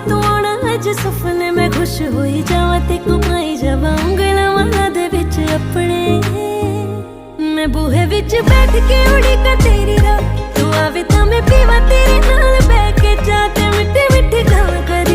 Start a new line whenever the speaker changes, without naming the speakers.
तू आना अज सुपने मैं खुश होई जावा ते घुमाई जावा उंगलां वाला दे विच अपने मैं बूहे विच बैठ के उड़ीका तेरी राह तू आवे तां मैं पीवा तेरे नाल बैठ के जा ते मिट्टी मिट्टी गल्लां कर